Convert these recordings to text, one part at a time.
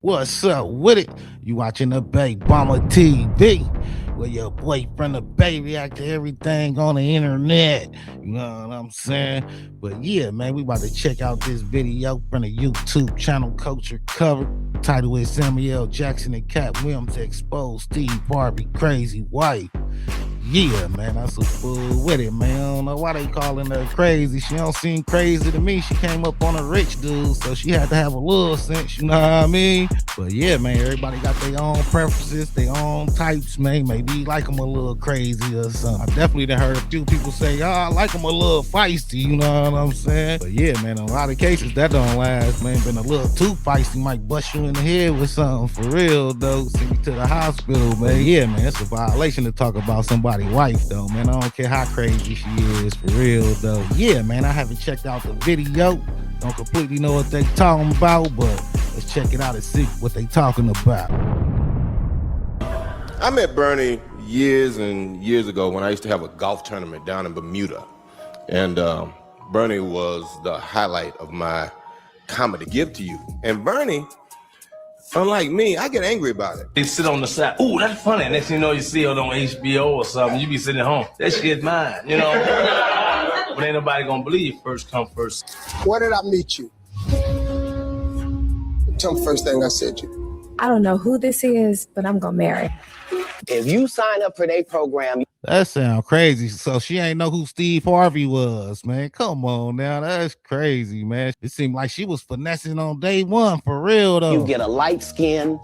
What's up with it? You watching the Baby Mama TV, where your boyfriend the baby react to everything on the internet. You know what I'm saying? But yeah, man, we about to check out this video from the YouTube channel Culture Cover. Title is Samuel Jackson and Katt Williams expose Steve Harvey crazy wife. Yeah, man, that's a fool with it, man. I don't know why they calling her crazy. She don't seem crazy to me. She came up on a rich dude, so she had to have a little sense, you know what I mean? But yeah, man, everybody got their own preferences, their own types, man. Maybe you like them a little crazy or something. I definitely done heard a few people say, oh, I like them a little feisty, you know what I'm saying? But yeah, man, in a lot of cases, that don't last, man. Been a little too feisty, might bust you in the head with something for real, though. Send you to the hospital, man. Yeah, man, it's a violation to talk about somebody's wife, though, man. I don't care how crazy she is, for real, though. Yeah, man, I haven't checked out the video. Don't completely know what they talking about, but let's check it out and see what they talking about. I met Bernie years and years ago when I used to have a golf tournament down in Bermuda. And Bernie was the highlight of my comedy give to you. And Bernie, unlike me, I get angry about it. They sit on the side. Ooh, that's funny. Next thing you know, you see it on HBO or something. You be sitting at home. That shit's mine, you know? But ain't nobody gonna believe you. First come first. Where did I meet you? Tell me the first thing I said to you. I don't know who this is, but I'm gonna marry. If you sign up for their program, that sound crazy. So she ain't know who Steve Harvey was, man. Come on now, that's crazy, man. It seemed like she was finessing on day one, for real though. You get a light-skinned,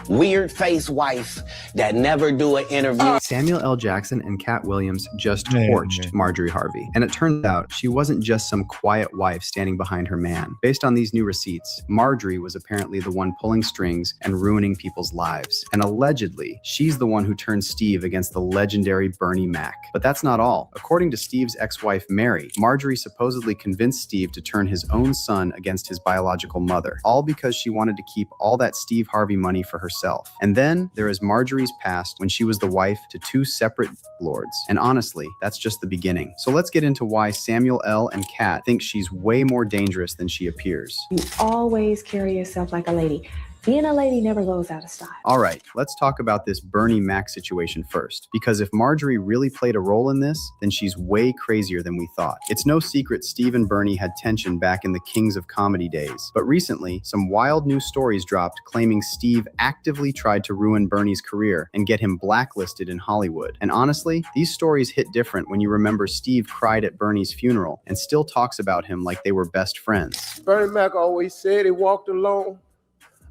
weird-faced wife that never do an interview. Samuel L. Jackson and Katt Williams just torched Marjorie Harvey. And it turns out she wasn't just some quiet wife standing behind her man. Based on these new receipts, Marjorie was apparently the one pulling strings and ruining people's lives. And allegedly, she's the one who turned Steve against the legendary Bernie Mac. But that's not all. According to Steve's ex-wife, Mary, Marjorie supposedly convinced Steve to turn his own son against his biological mother, all because she wanted to keep all that Steve Harvey money for herself. And then there is Marjorie's past when she was the wife to two separate lords. And honestly, that's just the beginning. So let's get into why Samuel L. and Katt think she's way more dangerous than she appears. You always carry yourself like a lady. Being a lady never goes out of style. All right, let's talk about this Bernie Mac situation first. Because if Marjorie really played a role in this, then she's way crazier than we thought. It's no secret Steve and Bernie had tension back in the Kings of Comedy days. But recently, some wild news stories dropped claiming Steve actively tried to ruin Bernie's career and get him blacklisted in Hollywood. And honestly, these stories hit different when you remember Steve cried at Bernie's funeral and still talks about him like they were best friends. Bernie Mac always said he walked alone.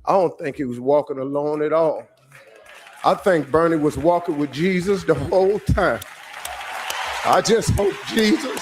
I don't think he was walking alone at all. I think Bernie was walking with Jesus the whole time. I just hope Jesus.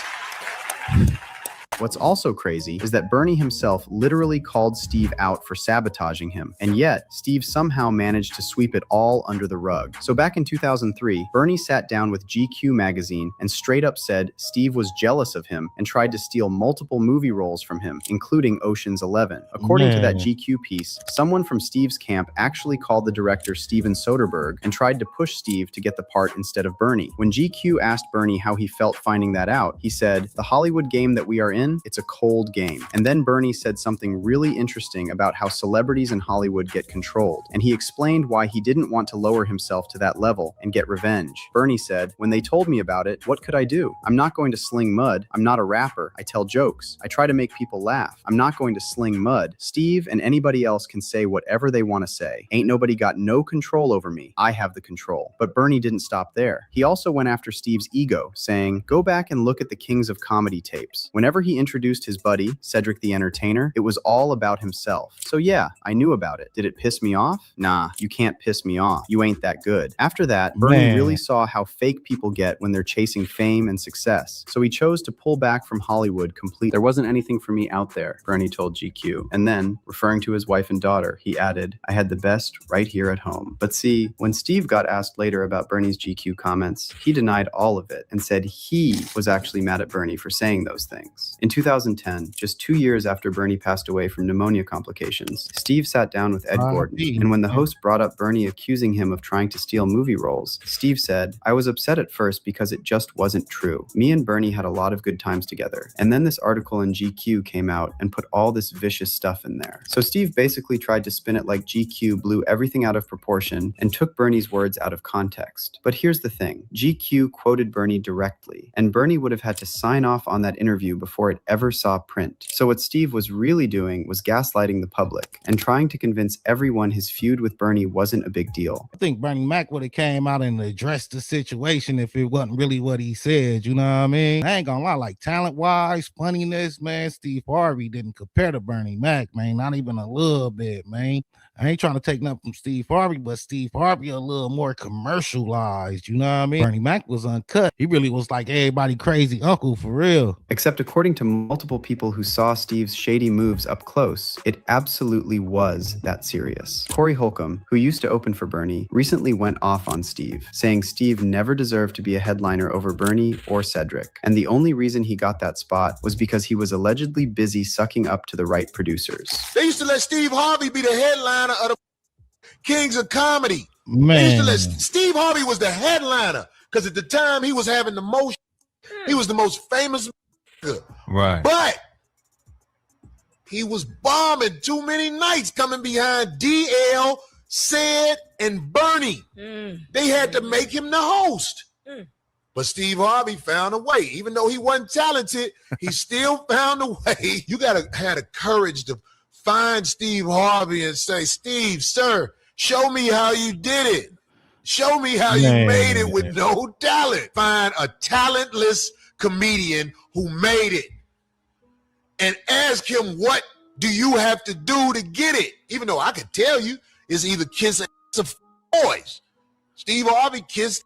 What's also crazy is that Bernie himself literally called Steve out for sabotaging him, and yet Steve somehow managed to sweep it all under the rug. So back in 2003, Bernie sat down with GQ magazine and straight up said Steve was jealous of him and tried to steal multiple movie roles from him, including Ocean's 11. According to that GQ piece, someone from Steve's camp actually called the director Steven Soderbergh and tried to push Steve to get the part instead of Bernie. When GQ asked Bernie how he felt finding that out, he said, "The Hollywood game that we are in, it's a cold game." And then Bernie said something really interesting about how celebrities in Hollywood get controlled. And he explained why he didn't want to lower himself to that level and get revenge. Bernie said, "When they told me about it, what could I do? I'm not going to sling mud. I'm not a rapper. I tell jokes. I try to make people laugh. I'm not going to sling mud. Steve and anybody else can say whatever they want to say. Ain't nobody got no control over me. I have the control." But Bernie didn't stop there. He also went after Steve's ego, saying, "Go back and look at the Kings of Comedy tapes. Whenever he introduced his buddy, Cedric the Entertainer, it was all about himself. So yeah, I knew about it. Did it piss me off? Nah, you can't piss me off. You ain't that good." After that, Bernie really saw how fake people get when they're chasing fame and success. So he chose to pull back from Hollywood completely. "There wasn't anything for me out there," Bernie told GQ. And then, referring to his wife and daughter, he added, "I had the best right here at home." But see, when Steve got asked later about Bernie's GQ comments, he denied all of it and said he was actually mad at Bernie for saying those things. In In 2010, just 2 years after Bernie passed away from pneumonia complications, Steve sat down with Ed Gordon, and when the host brought up Bernie accusing him of trying to steal movie roles, Steve said, "I was upset at first because it just wasn't true. Me and Bernie had a lot of good times together. And then this article in GQ came out and put all this vicious stuff in there." So Steve basically tried to spin it like GQ blew everything out of proportion and took Bernie's words out of context. But here's the thing. GQ quoted Bernie directly, and Bernie would have had to sign off on that interview before it ever saw print. So what Steve was really doing was gaslighting the public and trying to convince everyone his feud with Bernie wasn't a big deal. I think Bernie Mac would have came out and addressed the situation if it wasn't really what he said, you know what I mean? I ain't gonna lie, like talent-wise, funniness, man, Steve Harvey didn't compare to Bernie Mac, man, not even a little bit, man. I ain't trying to take nothing from Steve Harvey, but Steve Harvey a little more commercialized, you know what I mean? Bernie Mac was uncut. He really was like everybody crazy uncle for real. Except according to multiple people who saw Steve's shady moves up close, it absolutely was that serious. Corey Holcomb, who used to open for Bernie, recently went off on Steve, saying Steve never deserved to be a headliner over Bernie or Cedric. And the only reason he got that spot was because he was allegedly busy sucking up to the right producers. They used to let Steve Harvey be the headliner of the Kings of Comedy. Man. They used to let Steve Harvey was the headliner because at the time he was having the most, he was the most famous. Right. But he was bombing too many nights coming behind DL, Ced, and Bernie. They had to make him the host. But Steve Harvey found a way. Even though he wasn't talented, he still found a way. You gotta have the courage to find Steve Harvey and say, "Steve, sir, show me how you did it. Show me how you made it with no talent." Find a talentless comedian who made it and ask him, what do you have to do to get it? Even though I could tell you, it's either kiss or boys. Steve Harvey kissed.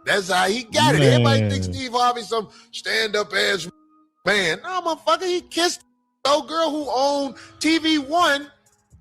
That's how he got it. Everybody thinks Steve Harvey some stand-up ass man. No, motherfucker, he kissed the old girl who owned TV One.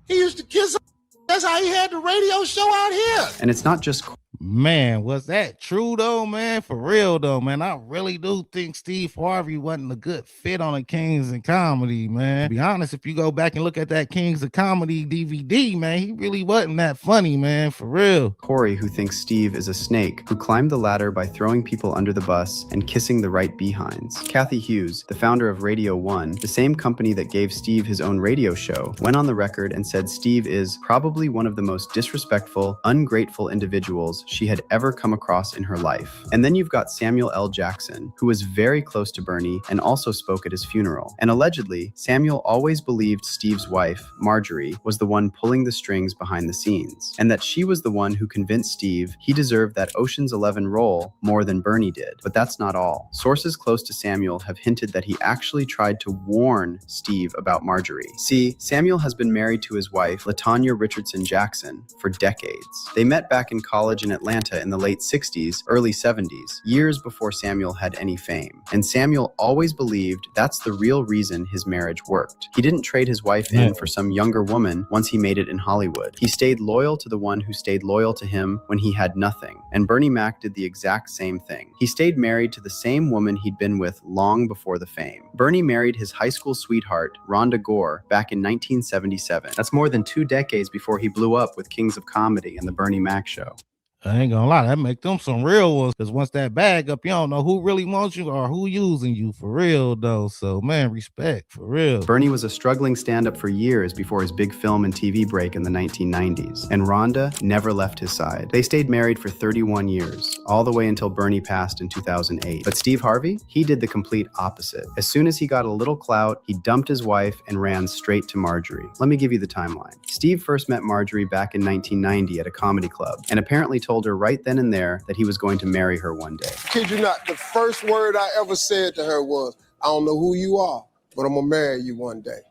He used to kiss her. That's how he had the radio show out here. And it's not just Man, was that true though, man? For real though, man. I really do think Steve Harvey wasn't a good fit on a Kings of Comedy, man. To be honest, if you go back and look at that Kings of Comedy DVD, man, he really wasn't that funny, man. For real. Corey, who thinks Steve is a snake, who climbed the ladder by throwing people under the bus and kissing the right behinds. Kathy Hughes, the founder of Radio One, the same company that gave Steve his own radio show, went on the record and said Steve is probably one of the most disrespectful, ungrateful individuals she had ever come across in her life. And then you've got Samuel L. Jackson, who was very close to Bernie and also spoke at his funeral. And allegedly, Samuel always believed Steve's wife, Marjorie, was the one pulling the strings behind the scenes, and that she was the one who convinced Steve he deserved that Ocean's 11 role more than Bernie did. But that's not all. Sources close to Samuel have hinted that he actually tried to warn Steve about Marjorie. See, Samuel has been married to his wife, LaTanya Richardson Jackson, for decades. They met back in college in Atlanta in the late 60s, early 70s, years before Samuel had any fame. And Samuel always believed that's the real reason his marriage worked. He didn't trade his wife in for some younger woman once he made it in Hollywood. He stayed loyal to the one who stayed loyal to him when he had nothing. And Bernie Mac did the exact same thing. He stayed married to the same woman he'd been with long before the fame. Bernie married his high school sweetheart, Rhonda Gore, back in 1977. That's more than 2 decades before he blew up with Kings of Comedy and The Bernie Mac Show. I ain't gonna lie, that make them some real ones. Because once that bag up, you don't know who really wants you or who using you for real, though. So, man, respect, for real. Bernie was a struggling stand-up for years before his big film and TV break in the 1990s. And Rhonda never left his side. They stayed married for 31 years, all the way until Bernie passed in 2008. But Steve Harvey, he did the complete opposite. As soon as he got a little clout, he dumped his wife and ran straight to Marjorie. Let me give you the timeline. Steve first met Marjorie back in 1990 at a comedy club, and apparently told her right then and there that he was going to marry her one day. Kid you not, the first word I ever said to her was, "I don't know who you are, but I'm gonna marry you one day."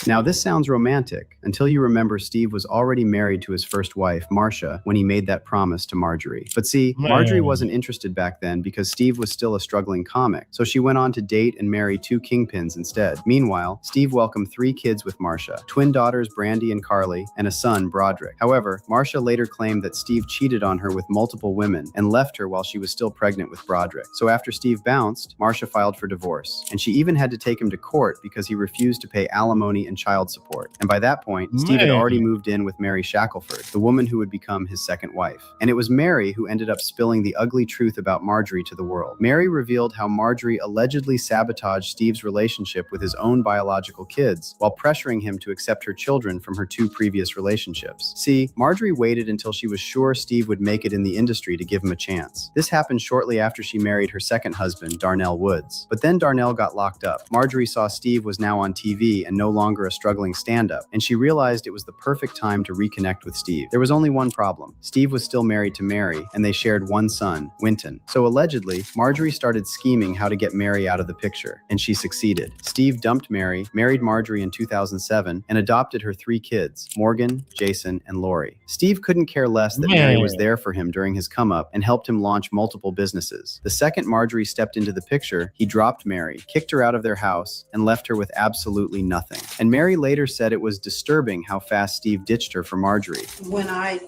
Now, this sounds romantic until you remember Steve was already married to his first wife, Marcia, when he made that promise to Marjorie. But see, Marjorie wasn't interested back then because Steve was still a struggling comic, so she went on to date and marry 2 kingpins instead. Meanwhile, Steve welcomed 3 kids with Marcia, twin daughters Brandy and Carly, and a son, Broderick. However, Marcia later claimed that Steve cheated on her with multiple women and left her while she was still pregnant with Broderick. So after Steve bounced, Marcia filed for divorce, and she even had to take him to court because he refused to pay alimony and child support. And by that point, Steve had already moved in with Mary Shackelford, the woman who would become his second wife. And it was Mary who ended up spilling the ugly truth about Marjorie to the world. Mary revealed how Marjorie allegedly sabotaged Steve's relationship with his own biological kids while pressuring him to accept her children from her 2 previous relationships. See, Marjorie waited until she was sure Steve would make it in the industry to give him a chance. This happened shortly after she married her second husband, Darnell Woods. But then Darnell got locked up. Marjorie saw Steve was now on TV and no longer a struggling stand-up, and she realized it was the perfect time to reconnect with Steve. There was only one problem. Steve was still married to Mary, and they shared one son, Winton. So allegedly, Marjorie started scheming how to get Mary out of the picture, and she succeeded. Steve dumped Mary, married Marjorie in 2007, and adopted her 3 kids, Morgan, Jason, and Lori. Steve couldn't care less that Mary was there for him during his come-up and helped him launch multiple businesses. The second Marjorie stepped into the picture, he dropped Mary, kicked her out of their house, and left her with absolutely nothing. And Mary later said it was disturbing how fast Steve ditched her for Marjorie. When I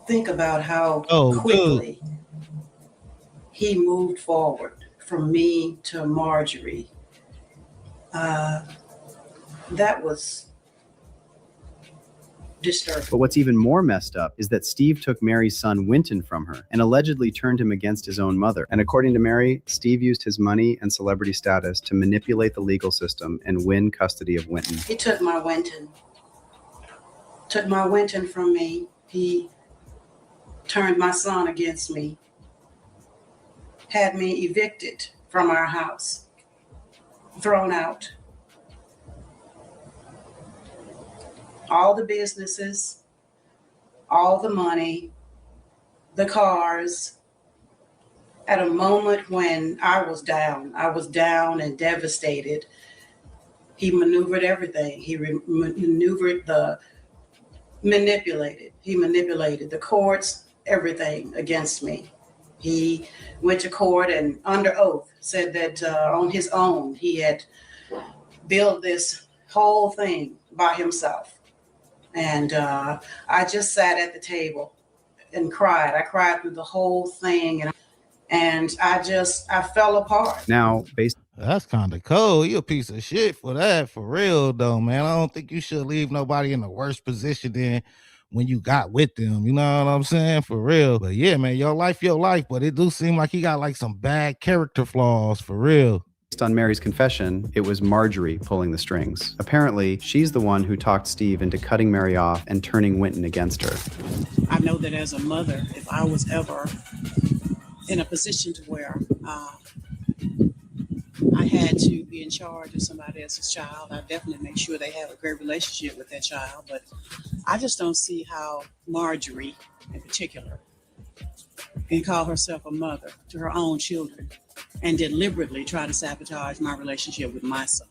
think about how quickly he moved forward from me to Marjorie, that was disturbing. But what's even more messed up is that Steve took Mary's son Winton from her and allegedly turned him against his own mother. And according to Mary, Steve used his money and celebrity status to manipulate the legal system and win custody of Winton. He took my Winton from me. He turned my son against me, had me evicted from our house, thrown out. All the businesses, all the money, the cars. At a moment when I was down and devastated, he maneuvered everything. He manipulated the courts, everything against me. He went to court and under oath said that on his own, he had built this whole thing by himself. And I just sat at the table and cried. I cried through the whole thing, and I fell apart. Now, that's kind of cold. You a piece of shit for that, for real though, man. I don't think you should leave nobody in a worse position than when you got with them. You know what I'm saying? For real. But yeah, man, your life, but it do seem like he got like some bad character flaws, for real. Based on Mary's confession, it was Marjorie pulling the strings. Apparently, she's the one who talked Steve into cutting Mary off and turning Winton against her. I know that as a mother, if I was ever in a position to where I had to be in charge of somebody else's child, I definitely make sure they have a great relationship with that child. But I just don't see how Marjorie, in particular, can call herself a mother to her own children and deliberately try to sabotage my relationship with my son.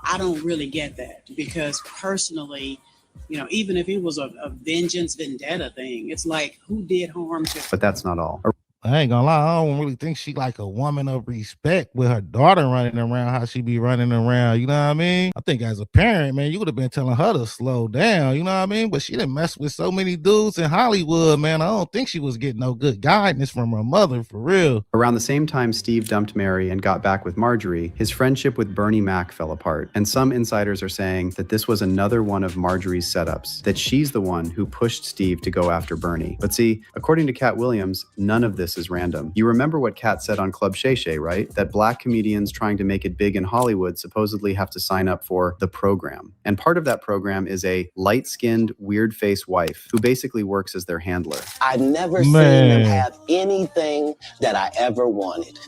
I don't really get that, because personally, even if it was a vengeance vendetta thing, it's like, who did harm to her? But that's not all. I ain't gonna lie, I don't really think she like a woman of respect with her daughter running around how she be running around, you know what I mean? I think as a parent, man, you would have been telling her to slow down, you know what I mean? But she done messed with so many dudes in Hollywood, man. I don't think she was getting no good guidance from her mother, for real. Around the same time Steve dumped Mary and got back with Marjorie, his friendship with Bernie Mac fell apart. And some insiders are saying that this was another one of Marjorie's setups, that she's the one who pushed Steve to go after Bernie. But see, according to Katt Williams, none of this is random. You remember what Katt said on Club Shay Shay, right? That black comedians trying to make it big in Hollywood supposedly have to sign up for the program. And part of that program is a light-skinned, weird-faced wife who basically works as their handler. I've never seen them have anything that I ever wanted.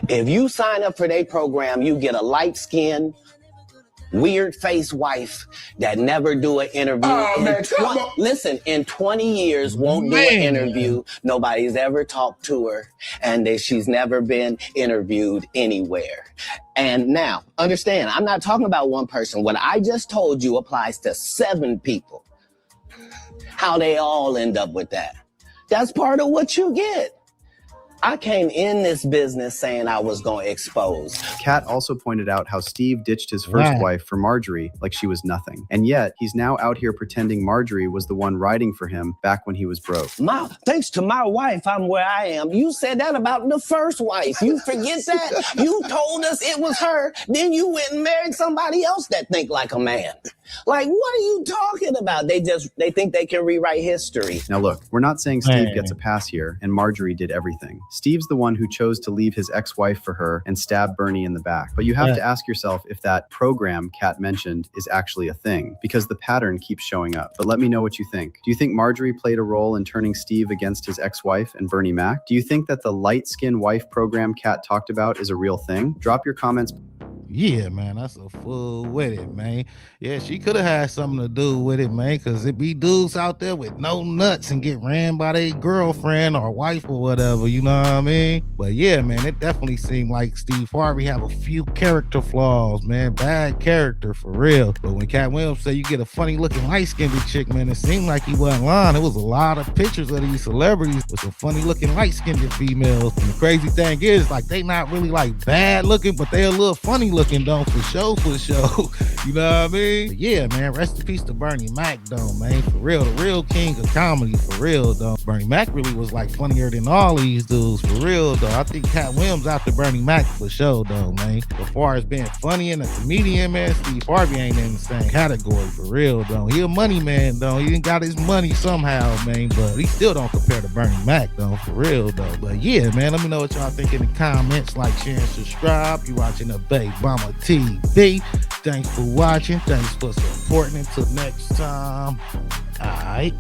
If you sign up for their program, you get a light-skinned, weird face wife that never do an interview. Oh, man, Listen, in 20 years won't do an interview. Nobody's ever talked to her, and she's never been interviewed anywhere. And now, understand, I'm not talking about one person. What I just told you applies to 7 people. How they all end up with that. That's part of what you get. I came in this business saying I was going to expose. Katt also pointed out how Steve ditched his first wife for Marjorie like she was nothing. And yet, he's now out here pretending Marjorie was the one riding for him back when he was broke. Thanks to my wife, I'm where I am. You said that about the first wife. You forget that? You told us it was her. Then you went and married somebody else that think like a man. Like, what are you talking about? They think they can rewrite history. Now look, we're not saying Steve gets a pass here and Marjorie did everything. Steve's the one who chose to leave his ex-wife for her and stab Bernie in the back. But you have to ask yourself if that program Katt mentioned is actually a thing, because the pattern keeps showing up. But let me know what you think. Do you think Marjorie played a role in turning Steve against his ex-wife and Bernie Mac? Do you think that the light-skinned wife program Katt talked about is a real thing? Drop your comments. Yeah, man, that's a fool with it, man. Yeah, she could have had something to do with it, man, because it be dudes out there with no nuts and get ran by their girlfriend or wife or whatever, you know what I mean? But yeah, man, it definitely seemed like Steve Harvey have a few character flaws, man. Bad character, for real. But when Katt Williams said you get a funny-looking light-skinned chick, man, it seemed like he wasn't lying. It was a lot of pictures of these celebrities with some funny-looking light-skinned females. And the crazy thing is, like, they not really, like, bad-looking, but they a little funny-looking, though, for show. You know what I mean? But yeah, man, rest in peace to Bernie Mac, though, man. For real, the real king of comedy, for real, though. Bernie Mac really was, like, funnier than all these dudes, for real, though. I think Katt Williams after Bernie Mac for sure, though, man. As far as being funny and a comedian, man, Steve Harvey ain't in the same category, for real, though. He a money man, though. He done got his money somehow, man, but he still don't compare to Bernie Mac, though, for real, though. But yeah, man, let me know what y'all think in the comments. Like, share, and subscribe. You watching the Babe Mama TV. Thanks for watching. Thanks for supporting. Until next time. All right.